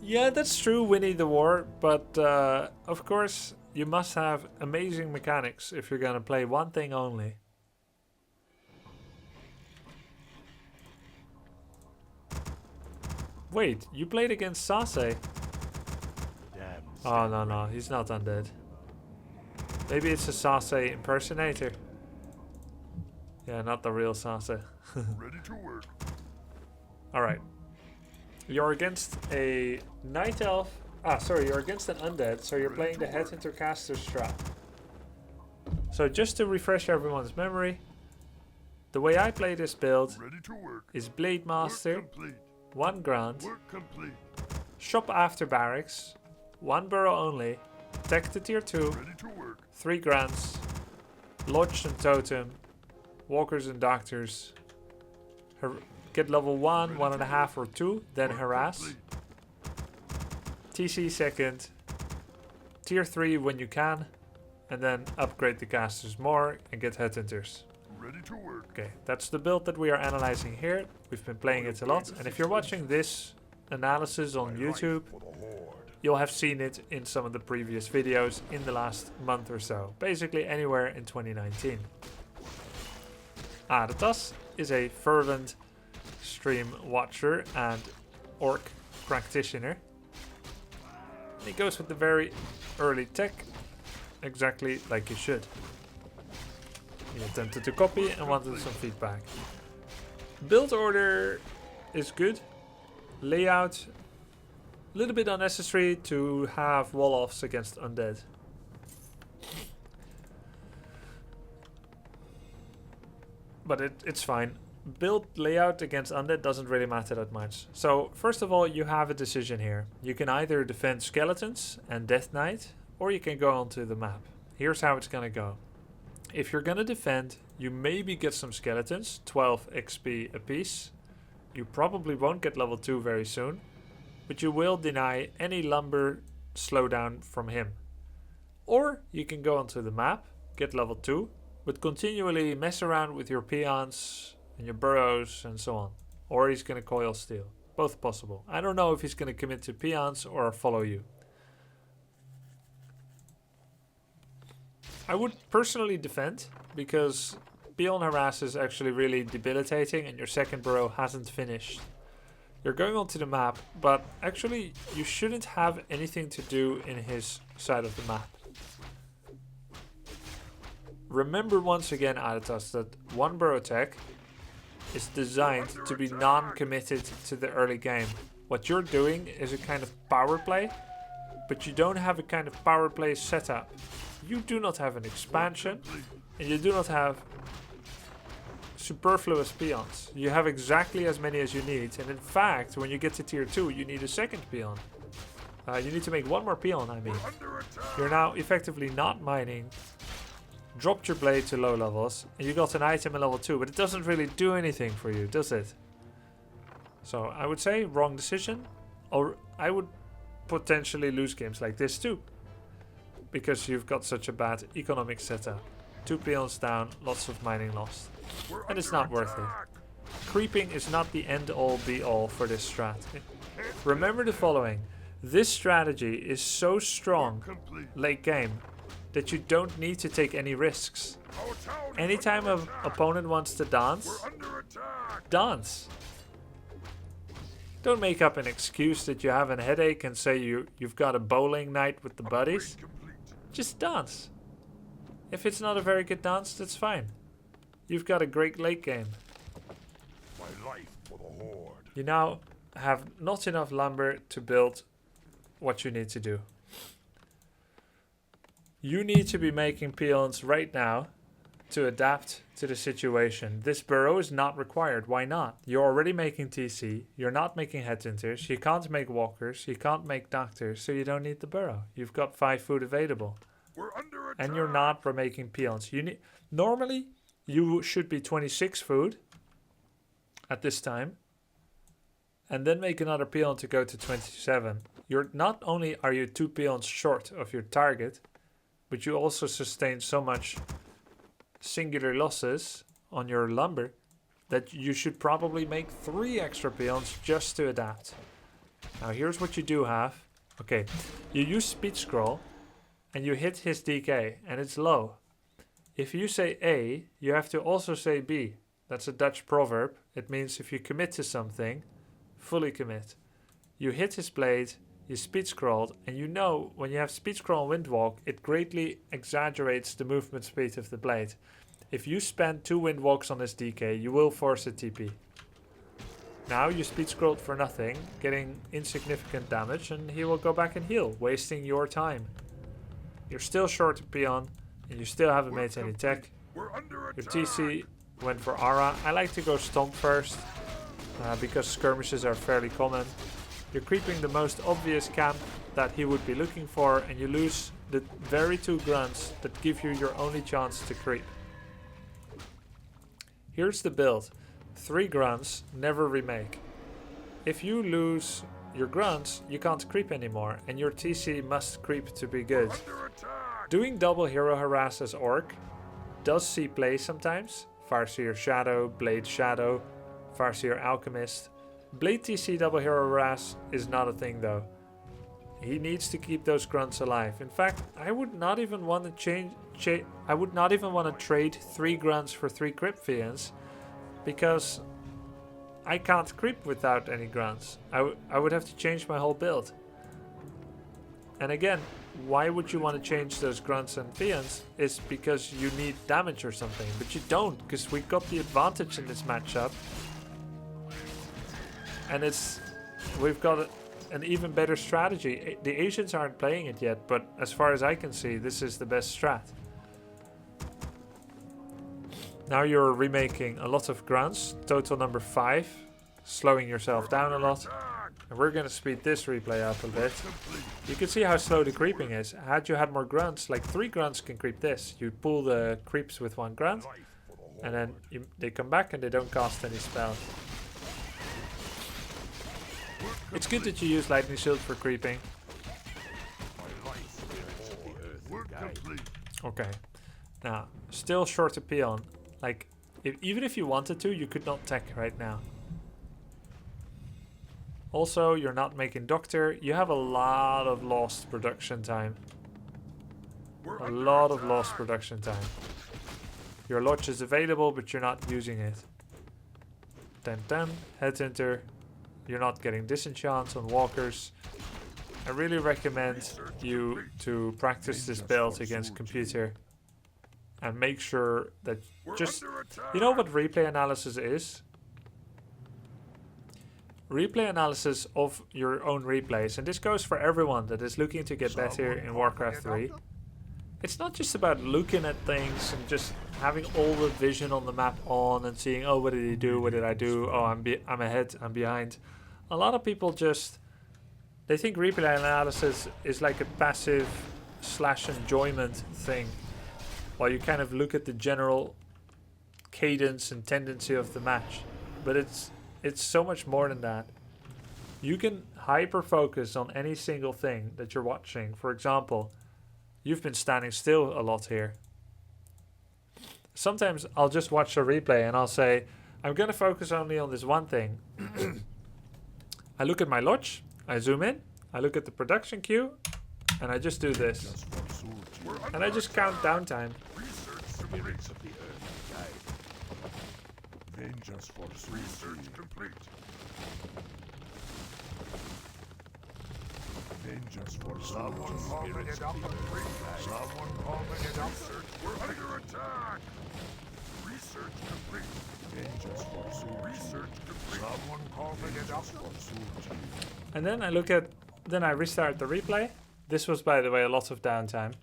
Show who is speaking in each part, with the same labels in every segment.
Speaker 1: Yeah, that's true, Winnie the War, but of course you must have amazing mechanics if you're gonna play one thing only. Wait, you played against Sase? Oh no, he's not undead. Maybe it's a Sase impersonator. Yeah, not the real Sase.
Speaker 2: Ready to work.
Speaker 1: Alright. You're against a Night Elf. Ah, sorry, you're against an undead, so you're playing the Headhunter Caster strat. So just to refresh everyone's memory, the way I play this build is Blade Master, 1 Grant, Shop After Barracks, 1 Burrow only, Tech to Tier 2, 3 Grants, Lodge and Totem, Walkers and Doctors, get level 1, 1.5 or 2, then Harass, TC second, Tier 3 when you can, and then upgrade the casters more and get Headhunters. Okay, that's the build that we are analyzing here. We've been playing it a lot, and if you're watching this analysis on YouTube, you'll have seen it in some of the previous videos in the last month or so. Basically anywhere in 2019. Adetas is a fervent stream watcher and orc practitioner. He goes with the very early tech, exactly like you should. He attempted to copy and wanted some feedback. Build order is good. Layout, a little bit unnecessary to have wall-offs against undead. But it's fine. Build layout against undead doesn't really matter that much. So first of all, you have a decision here. You can either defend skeletons and Death Knight, or you can go onto the map. Here's how it's gonna go. If you're gonna defend, you maybe get some skeletons, 12 XP apiece. You probably won't get level 2 very soon, but you will deny any lumber slowdown from him. Or you can go onto the map, get level 2, but continually mess around with your peons and your burrows and so on. Or he's gonna coil steel. Both possible. I don't know if he's gonna commit to peons or follow you. I would personally defend, because peon harass is actually really debilitating and your second burrow hasn't finished. You're going onto the map, but actually you shouldn't have anything to do in his side of the map. Remember once again, Adetas, that 1 burrow tech is designed to be non-committed to the early game. What you're doing is a kind of power play, but you don't have a kind of power play setup. You do not have an expansion, and you do not have superfluous peons. You have exactly as many as you need, and in fact, when you get to tier 2, you need a second peon. You need to make 1 more peon, I mean. You're now effectively not mining, dropped your blade to low levels, and you got an item in level 2, but it doesn't really do anything for you, does it? So I would say wrong decision, or I would potentially lose games like this too, because you've got such a bad economic setup. 2 peons down, lots of mining lost, and it's not worth it. Creeping is not the end all be all for this strat. Remember the following: this strategy is so strong late game that you don't need to take any risks. Anytime an opponent wants to dance, dance. Don't make up an excuse that you have a headache and say you've got a bowling night with the buddies. Just dance. If it's not a very good dance, that's fine. You've got a great late game. You now have not enough lumber to build what you need to do. You need to be making peons right now to adapt to the situation. This burrow is not required. Why not? You're already making TC. You're not making headhunters. You can't make walkers. You can't make doctors. So you don't need the burrow. You've got 5 food available. And you're not making peons. Normally, you should be 26 food at this time. And then make another peon to go to 27. Not only are you 2 peons short of your target, but you also sustain so much singular losses on your lumber that you should probably make 3 extra peons just to adapt. Now here's what you do have. Okay, you use speed scroll and you hit his DK and it's low. If you say A, you have to also say B. That's a Dutch proverb. It means if you commit to something, fully commit. You hit his blade, you speed scrolled, and you know when you have speed scroll and windwalk, it greatly exaggerates the movement speed of the blade. If you spend 2 windwalks on his DK, you will force a TP. Now you speed scrolled for nothing, getting insignificant damage, and he will go back and heal, wasting your time. You're still short a peon, and you still haven't made any tech. Your TC went for Aura. I like to go Stomp first, because skirmishes are fairly common. You're creeping the most obvious camp that he would be looking for, and you lose the very 2 grunts that give you your only chance to creep. Here's the build. 3 grunts, never remake. If you lose your grunts, you can't creep anymore, and your TC must creep to be good. Doing double hero harass as orc does see play sometimes. Farseer Shadow, Blade Shadow, Farseer Alchemist. Blade TC double hero harass is not a thing though. He needs to keep those grunts alive. In fact, I would not even want to I would not even want to trade 3 grunts for 3 crypt fiends, because I can't creep without any grunts. I would have to change my whole build. And again, why would you want to change those grunts and fiends? Is because you need damage or something, but you don't, because we got the advantage in this matchup. And we've got an even better strategy. The Asians aren't playing it yet, but as far as I can see, this is the best strat. Now you're remaking a lot of grunts, total number 5, slowing yourself down a lot. And we're gonna speed this replay up a bit. You can see how slow the creeping is. Had you had more grunts, like 3 grunts can creep this. You pull the creeps with 1 grunt, and then they come back and they don't cast any spells. It's good that you use Lightning Shield for creeping. Okay. Now, still short a peon. Like, even if you wanted to, you could not tech right now. Also, you're not making Doctor. You have a lot of lost production time. A lot of lost production time. Your Lodge is available, but you're not using it. 10-10, Headhunter. You're not getting disenchants on walkers. I really recommend you to practice this build against computer. And make sure that just... You know what replay analysis is? Replay analysis of your own replays. And this goes for everyone that is looking to get better in Warcraft 3. It's not just about looking at things and just having all the vision on the map on and seeing, oh, what did he do? What did I do? Oh, I'm ahead, I'm behind. A lot of people just... They think replay analysis is like a passive / enjoyment thing. While you kind of look at the general cadence and tendency of the match. But it's so much more than that. You can hyper focus on any single thing that you're watching. For example, you've been standing still a lot here. Sometimes I'll just watch a replay and I'll say, I'm going to focus only on this one thing. I look at my Lodge, I zoom in, I look at the production queue, and I just do this. And I just count downtime.
Speaker 2: Spirits of the earth guide. Vengeance for research complete. Vengeance for someone calling it up. Someone calling it up. We're under attack. Research complete. Vengeance for research complete. Someone calling it up.
Speaker 1: And then I look at, then I restart the replay. This was, by the way, a lot of downtime.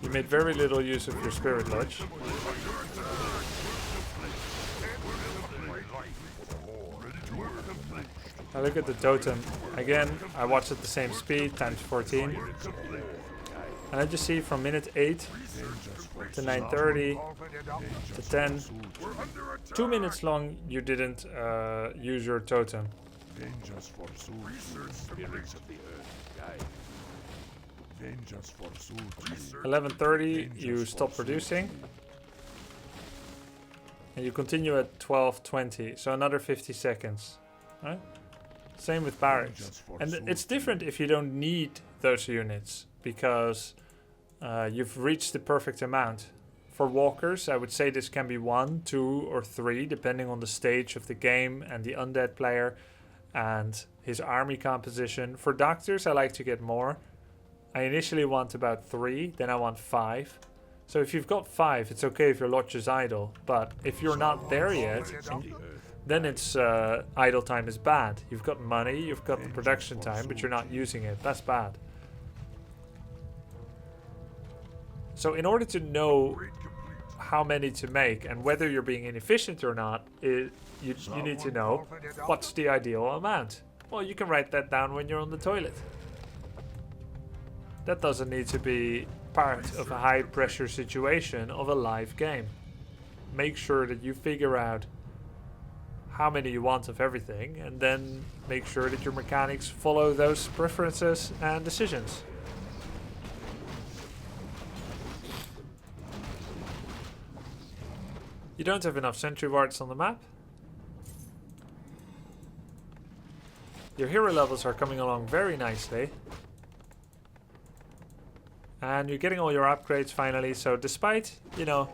Speaker 1: You made very little use of your Spirit Lodge. I look at the totem. Again, I watch at the same speed, times 14. And I just see from minute 8 to 9:30 to 10. 2 minutes long, you didn't use your totem. 11:30, you stop producing. And you continue at 12:20, so another 50 seconds. Right? Same with barracks. And it's different if you don't need those units, because you've reached the perfect amount. For walkers, I would say this can be 1, 2, or 3, depending on the stage of the game and the undead player and his army composition. For doctors, I like to get more. I initially want about 3, then I want 5. So if you've got 5, it's okay if your lodge is idle. But if you're not there yet, then it's idle time is bad. You've got money, you've got the production time, but you're not using it. That's bad. So in order to know how many to make and whether you're being inefficient or not, you need to know what's the ideal amount. Well, you can write that down when you're on the toilet. That doesn't need to be part of a high pressure situation of a live game. Make sure that you figure out how many you want of everything, and then make sure that your mechanics follow those preferences and decisions. You don't have enough sentry wards on the map. Your hero levels are coming along very nicely. And you're getting all your upgrades finally, so despite, you know,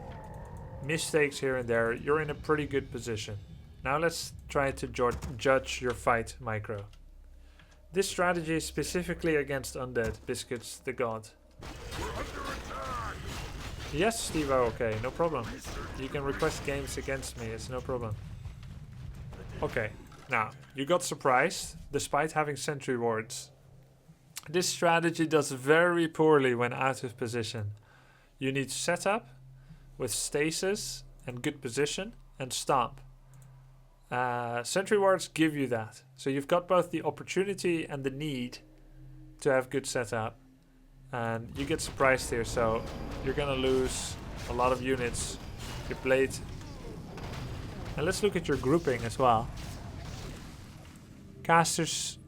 Speaker 1: mistakes here and there, you're in a pretty good position. Now let's try to judge your fight micro. This strategy is specifically against undead, Biscuits the God. Yes, Steve, okay, no problem. You can request games against me, it's no problem. Okay, now, you got surprised, despite having sentry wards. This strategy does very poorly when out of position. You need setup with stasis and good position and stomp. Sentry wards give you that. So you've got both the opportunity and the need to have good setup. And you get surprised here, so you're gonna lose a lot of units. Your blade. And let's look at your grouping as well. Casters,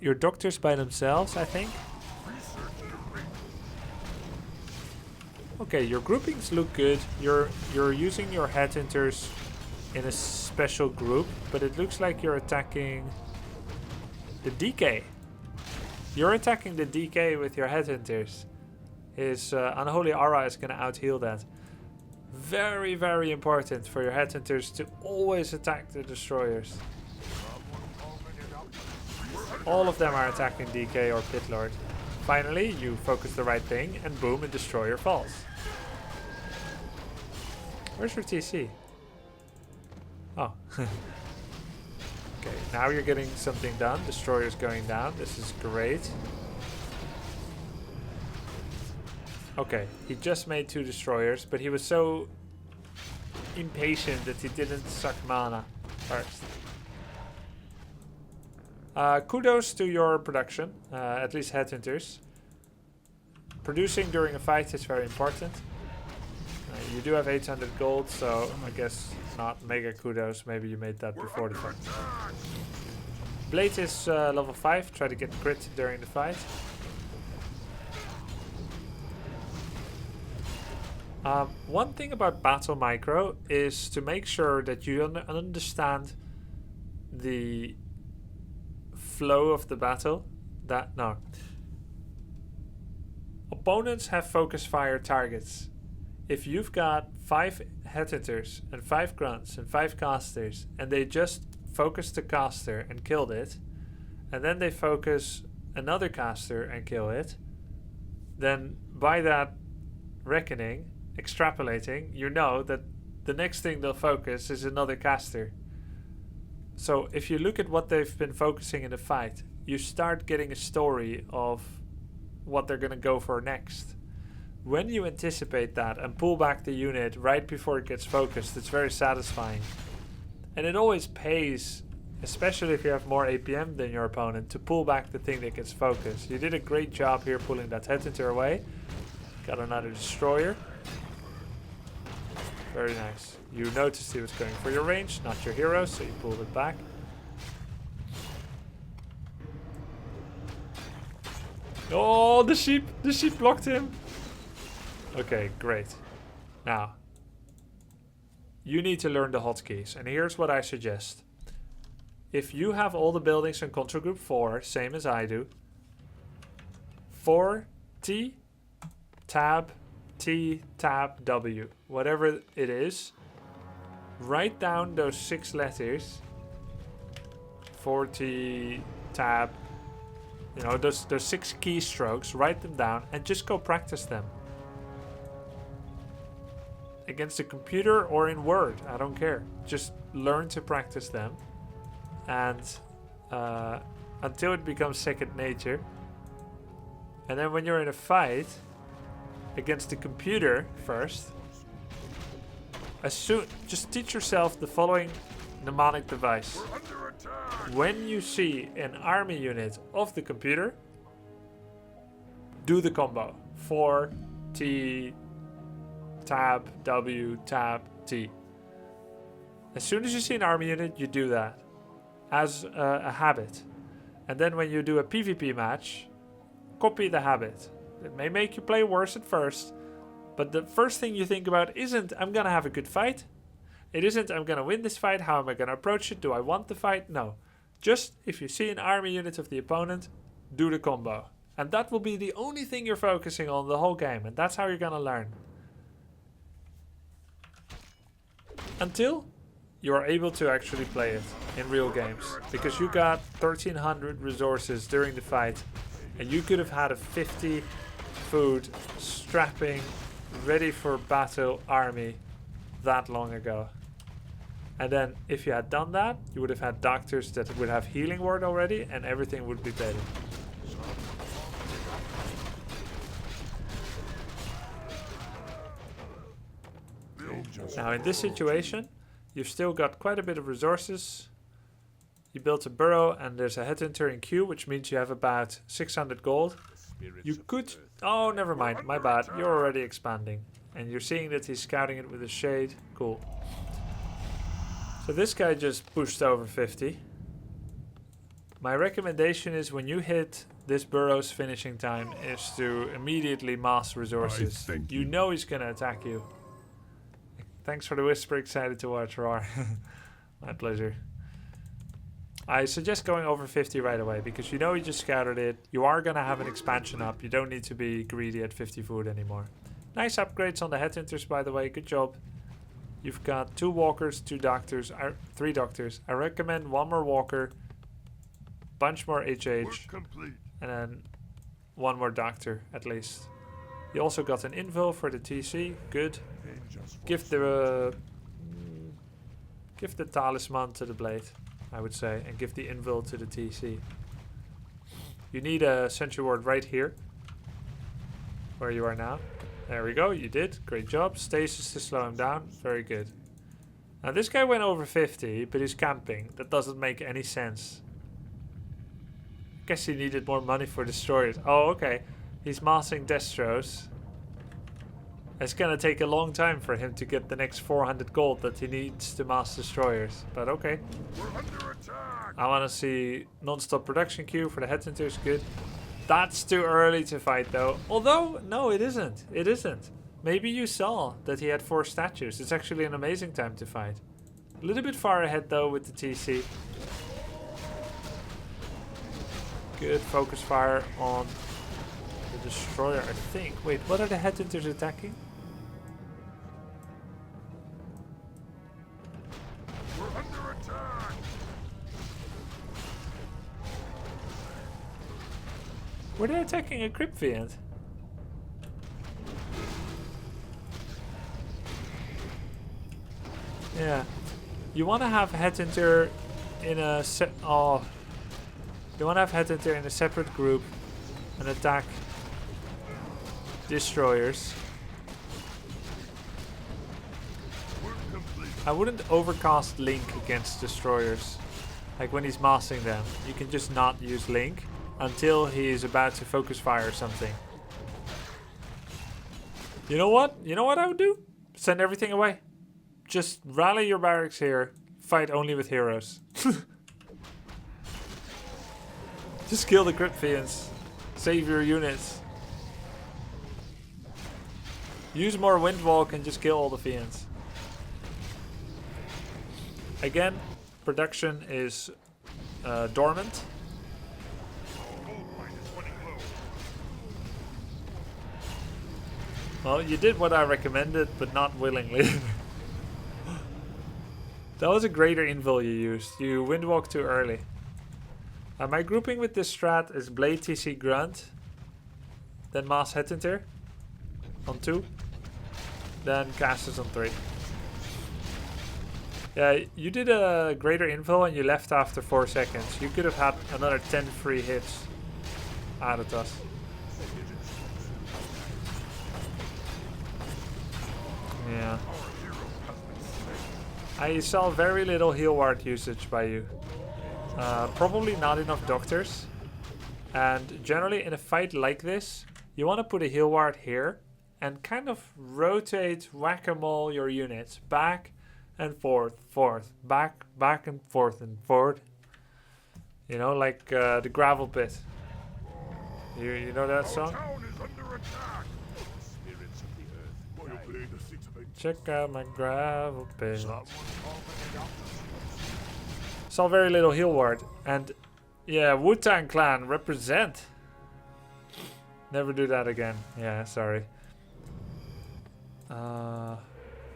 Speaker 1: your doctors by themselves, I think. Okay, your groupings look good. You're using your headhunters in a special group, but it looks like you're attacking the DK. You're attacking the DK with your headhunters. His unholy aura is going to out-heal that. Very, very important for your headhunters to always attack the destroyers. All of them are attacking DK or Pit Lord. Finally, you focus the right thing, and boom, a destroyer falls. Where's your TC? Oh. Okay, now you're getting something done. Destroyer's going down. This is great. Okay, he just made 2 destroyers, but he was so impatient that he didn't suck mana first. Kudos to your production, at least headhunters. Producing during a fight is very important. You do have 800 gold, so I guess not mega kudos. Maybe you made that before the fight. Blade is level 5. Try to get crit during the fight. One thing about battle micro is to make sure that you understand the flow of the battle. Opponents have focus fire targets. If you've got 5 headhunters and 5 grunts and 5 casters, and they just focus the caster and killed it, and then they focus another caster and kill it, then by that reckoning, extrapolating, you know that the next thing they'll focus is another caster. So if you look at what they've been focusing in the fight, you start getting a story of what they're going to go for next. When you anticipate that and pull back the unit right before it gets focused, it's very satisfying. And it always pays, especially if you have more APM than your opponent, to pull back the thing that gets focused. You did a great job here pulling that headhunter away. Got another destroyer. Very nice. You noticed he was going for your range, not your hero, so you pulled it back. Oh, the sheep blocked him. Okay, great. Now, you need to learn the hotkeys, and here's what I suggest. if you have all the buildings in control group 4, same as I do, 4 T, tab, T, tab, W, whatever it is, write down those 6 letters, 4 T, tab, you know, those 6 keystrokes, write them down and just go practice them. Against a computer or in Word, I don't care. Just learn to practice them. And until it becomes second nature. And then when you're in a fight against the computer first, just teach yourself the following mnemonic device. When you see an army unit of the computer, do the combo. 4 T, tab, W, tab, T. As soon as you see an army unit, you do that as a habit. And then when you do a PvP match, copy the habit. It may make you play worse at first, but the first thing you think about isn't, I'm gonna have a good fight. It isn't, I'm gonna win this fight. How am I gonna approach it? Do I want the fight? No. Just, if you see an army unit of the opponent, do the combo. And that will be the only thing you're focusing on the whole game. And that's how you're gonna learn. Until you are able to actually play it in real games. Because you got 1300 resources during the fight. And you could have had a 50 food, strapping, ready for battle army that long ago. And then if you had done that, you would have had doctors that would have healing word already and everything would be better. Now in this situation, you've still got quite a bit of resources. You built a burrow and there's a headhunter in queue, which means you have about 600 gold. You could... Oh, never mind. My bad. You're already expanding. And you're seeing that he's scouting it with a shade. Cool. So this guy just pushed over 50. My recommendation is when you hit this burrow's finishing time is to immediately mass resources. You know he's going to attack you. Thanks for the whisper. Excited to watch Roar. My pleasure. I suggest going over 50 right away because you know you just scouted it. You are going to have an expansion up. You don't need to be greedy at 50 food anymore. Nice upgrades on the headhunters, by the way. Good job. You've got 2 walkers, 2 doctors, 3 doctors. I recommend 1 more walker, bunch more HH, and then 1 more doctor at least. You also got an invul for the TC. Good. Give the talisman to the blade, I would say, and give the invul to the TC. You need a sentry ward right here, where you are now. There we go, you did. Great job. Stasis to slow him down. Very good. Now this guy went over 50, but he's camping. That doesn't make any sense. Guess he needed more money for destroyers. Oh, okay. He's massing Destros. It's gonna take a long time for him to get the next 400 gold that he needs to mass destroyers. But okay.
Speaker 2: We're under attack.
Speaker 1: I wanna see non-stop production queue for the headhunters. Good. That's too early to fight though. Although, no, it isn't. It isn't. Maybe you saw that he had 4 statues. It's actually an amazing time to fight. A little bit far ahead though with the TC. Good focus fire on the destroyer, I think. Wait, what are the headhunters attacking?
Speaker 2: We're under attack.
Speaker 1: Were they attacking a crypt fiend? Yeah. You want to have headhunter in a you want to have headhunter in a separate group and attack destroyers. I wouldn't overcast Link against destroyers. Like when he's massing them, you can just not use Link until he is about to focus fire or something. You know what? You know what I would do? Send everything away. Just rally your barracks here. Fight only with heroes. Just kill the crypt fiends. Save your units. Use more windwalk and just kill all the fiends. Again, production is dormant. Well, you did what I recommended, but not willingly. That was a greater invul you used. You windwalk too early. My grouping with this strat is Blade TC Grunt, then Mass Headhunter on 2, then Casters on 3. Yeah, you did a greater invul and you left after 4 seconds. You could have had another 10 free hits out of us. Yeah. I saw very little heal ward usage by you. Probably not enough doctors. And generally in a fight like this, you want to put a heal ward here and kind of rotate whack-a-mole your units back and forth, back and forth and forward. You know, like the gravel pit. You know that song? Check out my gravel pit. Saw very little heal ward. And yeah, Wu-Tang Clan represent. Never do that again. Yeah, sorry.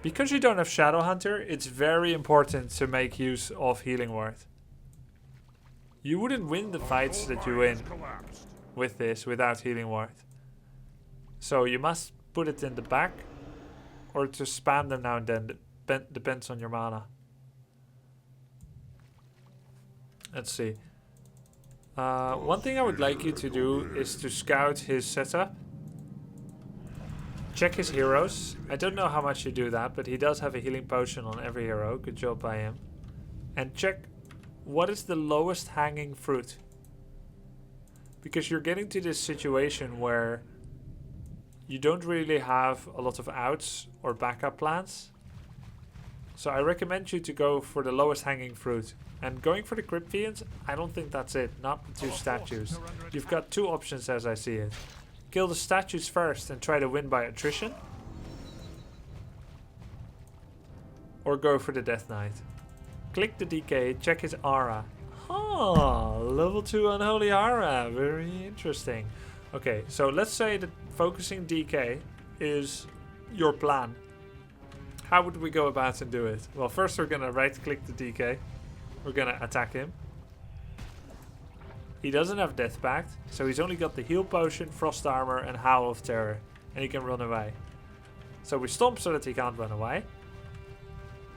Speaker 1: Because you don't have Shadow Hunter, it's very important to make use of healing ward. You wouldn't win the fights that you win with this without healing ward. So you must put it in the back or to spam them now and then. Depends on your mana. Let's see. One thing I would like you to do is to scout his setup. Check his heroes. I don't know how much you do that, but he does have a healing potion on every hero. Good job by him. And check what is the lowest hanging fruit. Because you're getting to this situation where you don't really have a lot of outs or backup plans. So I recommend you to go for the lowest hanging fruit. And going for the Crypt Fiends, I don't think that's it. Not the 2 statues. You've got 2 options as I see it. Kill the statues first and try to win by attrition. Or go for the Death Knight. Click the DK, check his aura. Oh, level 2 Unholy Aura. Very interesting. Okay, so let's say that focusing DK is your plan. How would we go about and do it? Well, first we're going to right click the DK. We're going to attack him. He doesn't have Death Pact, so he's only got the Heal Potion, Frost Armor and Howl of Terror. And he can run away. So we stomp so that he can't run away.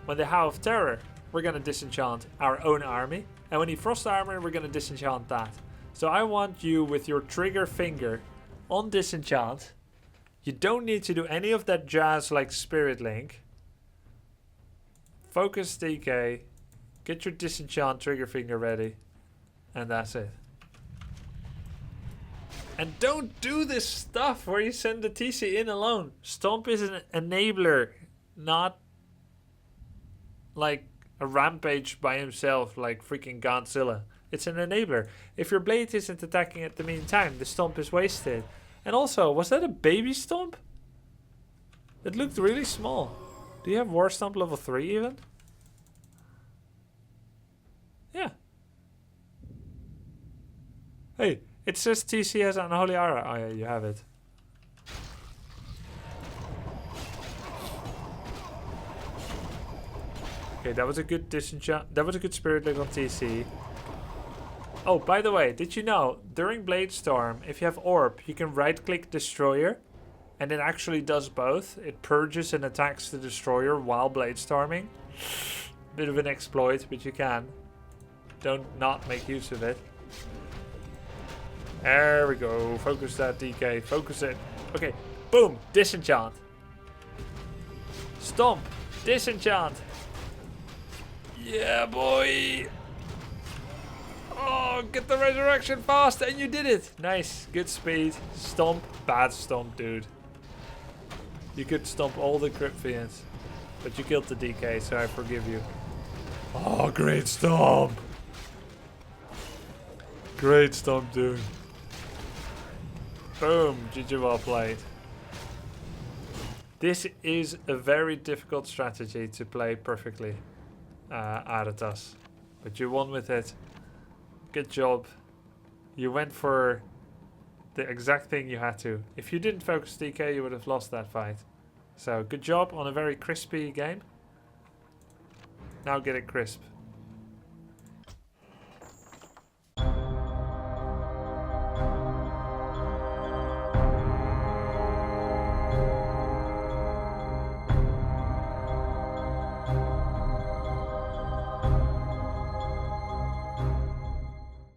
Speaker 1: When they Howl of Terror, we're going to disenchant our own army. And when he Frost Armor, we're going to disenchant that. So I want you with your trigger finger on disenchant. You don't need to do any of that jazz like Spirit Link. Focus DK. Get your disenchant trigger finger ready. And that's it. And don't do this stuff where you send the TC in alone. Stomp is an enabler, not like a rampage by himself like freaking Godzilla. It's an enabler. If your blade isn't attacking at the meantime, the stomp is wasted. And also, was that a baby stomp? It looked really small. Do you have War Stomp level 3 even? Yeah. Hey, it says TC has Unholy Aura. Oh yeah, you have it. Okay, that was a good disenchant. That was a good Spirit Link on TC. Oh, by the way, did you know, during Blade Storm, if you have Orb, you can right-click Destroyer, and it actually does both. It purges and attacks the Destroyer while Blade Storming. Bit of an exploit, but you can. Don't not make use of it. There we go. Focus that DK. Focus it. Okay, boom. Disenchant. Stomp. Disenchant. Yeah, boy. Oh, get the resurrection fast, and you did it. Nice, good speed. Stomp, bad stomp, dude. You could stomp all the Crypt Fiends, but you killed the DK, so I forgive you. Oh, great stomp. Great stomp, dude. Boom, GG, well played. This is a very difficult strategy to play perfectly, Aratas, but you won with it. Good job. You went for the exact thing you had to. If you didn't focus DK, you would have lost that fight. So good job on a very crispy game. Now get it crisp.